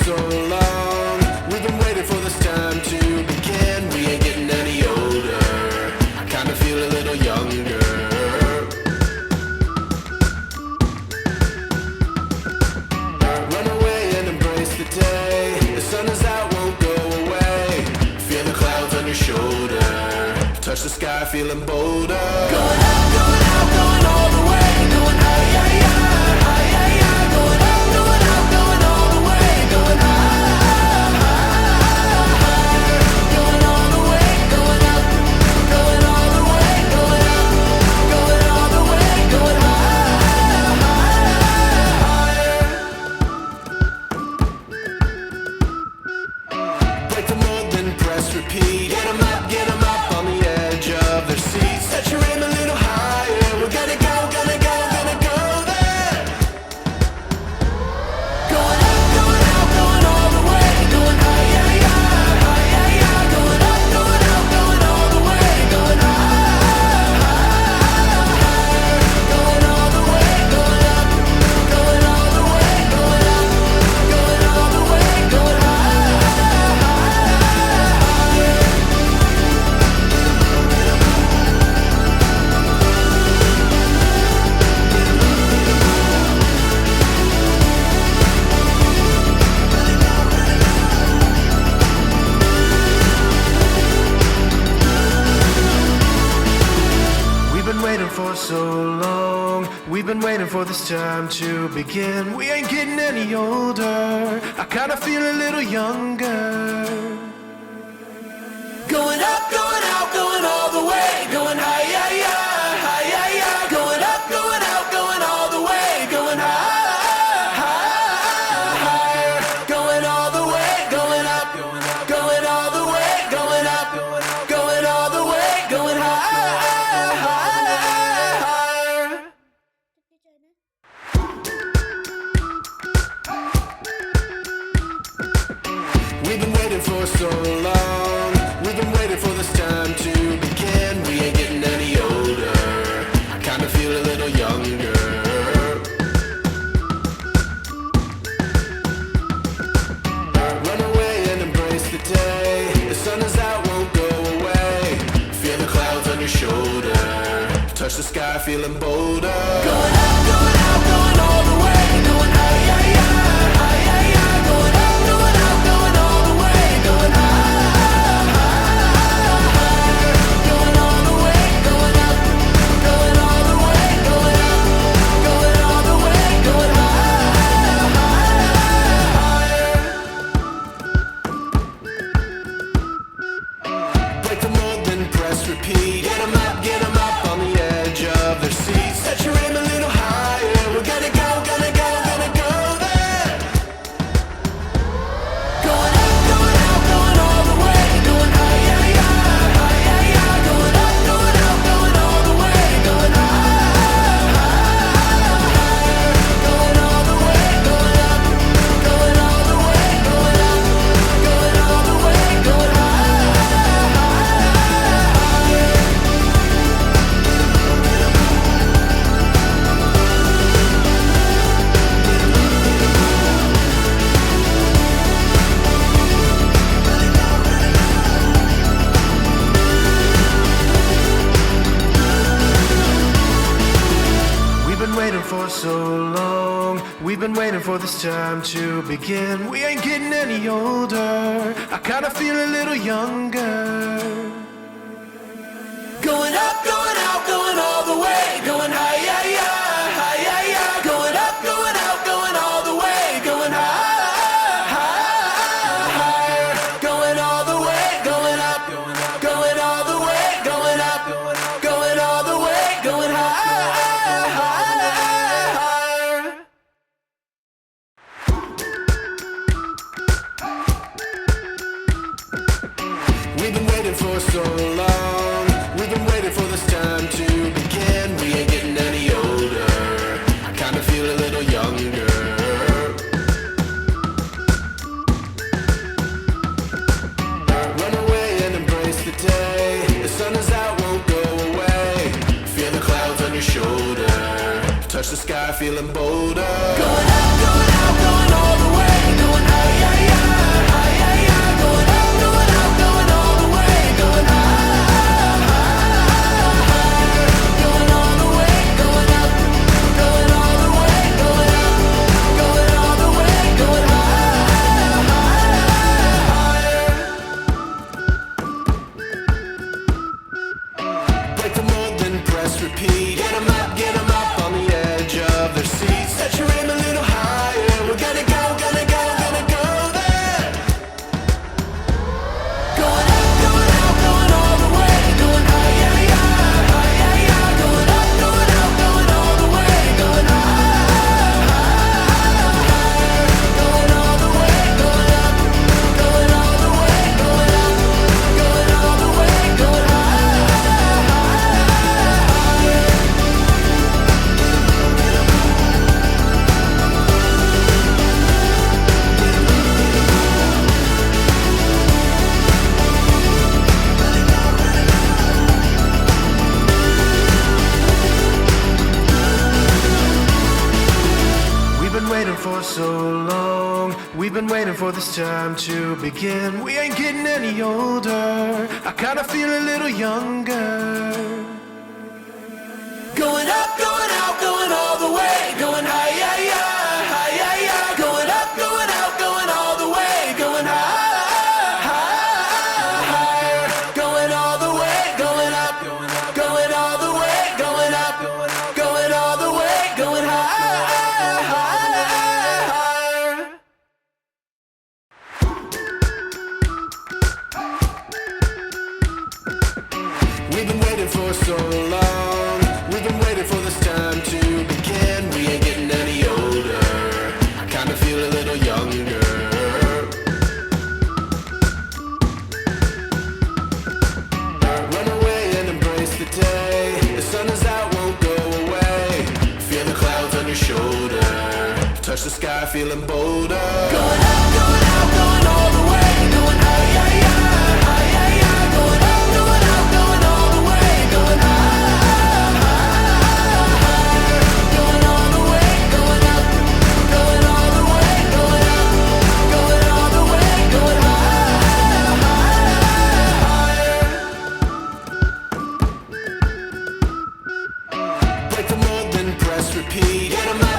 so long. We've been waiting for this time to begin. We ain't getting any older. I kinda feel a little younger. Run away and embrace the day. The sun is out, won't go away. Feel the clouds on your shoulder. Touch the sky, feeling bolder. Going up, going out, going all the way. Going high, yeah, yeah, high, yeah, yeah. Going up, going out, going all the way. Going high, higher. Going all the way, going up. Going all the way, going up. Going all the way, going higher. Break the mold, then press repeat. Get 'em up on the edge of their seats. Set your aim a little higher. We're gonna go, gonna go, gonna go there. Going up, going out, going all the way. Going high, yeah, yeah, high, yeah, yeah. Going up, going out, going all the way. Going higher. Going all the way, going up. Going all the way, going up. Going all the way, going We've been waiting for so long. We've been waiting for this time to begin. We ain't getting any older. I kinda feel a little younger. Going up, going out, going all the way. Going high, yeah, yeah, high, yeah, yeah. Going up, going out, going all the way. Going higher. Going all the way, going up. Going all the way, going up. Going all the way, going higher. We've been waiting for so long. We've been waiting for this time to begin. We ain't getting any older. I kinda feel a little younger. Run away and embrace the day. The sun is out, won't go away. Feel the clouds on your shoulder. Touch the sky, feeling bolder. Going up, going out, going all the way. Going high, yeah, yeah, high, yeah, yeah. Going up, going out, going all the way. Going higher. Going all the way, going up. Going all the way, going up. Going all the way, going higher. Break the mold, then press repeat. Get 'em up on the edge of their seats. Set your aim a little higher. We're gonna go, gonna go, gonna go there. Going up, going out, going all the way. Going high, yeah, yeah, high, yeah, yeah. Going up, going out, going all the way. Going higher. Going all the way, going up. Going all the way, going up. Going all the way, going We've been waiting for so long. We've been waiting for this time to begin. We ain't getting any older. I kinda feel a little younger. Going up, going out, going all the way. Going high, yeah, yeah, high, yeah, yeah. Going up, going out, going all the way. Going higher. Going all the way, going up. Going all the way, going up. Going all the way, going higher. We've been waiting for so long. We've been waiting for this time to begin. We ain't getting any older. I kinda feel a little younger. Run away and embrace the day. The sun is out, won't go away. Feel the clouds on your shoulder. Touch the sky, feeling bolder. Going up, going out, going all the way. Going high, yeah, yeah. Get 'em up on the edge of their seats. Set your aim a little higher. We're gonna go there. Going up, going out, going all the way. Going high, yeah, yeah, high, yeah, yeah. Going up, going out, going all the way. Going high, higher. Going all the way, going up. Going all the way, going up. Going all the way, going high, higher. We've been waiting for so long. We've been waiting for this time to begin. We ain't getting any older. I kinda feel a little younger. Going up, going out, going all the way. Going high, yeah, yeah, high, yeah, yeah. Going up, going out, going all the way. Going high, higher. Going all the way, going up. Going all the way, going up. Going all the way, going high, higher. We've been waiting for so long. We've been waiting for this time to begin. We ain't getting any older. I kinda feel a little younger. Run away and embrace the day. The sun is out, won't go away. Feel the clouds on your shoulder. Touch the sky, feeling bolder. Going up, going out, going all the way. Going high, yeah, yeah, high, yeah, yeah. Going up, going out, going all the way. Going high, higher. Going all the way, going up. Going all the way, going up. Going all the way, going high, higher. Break the mold, then press repeat. Get 'em up.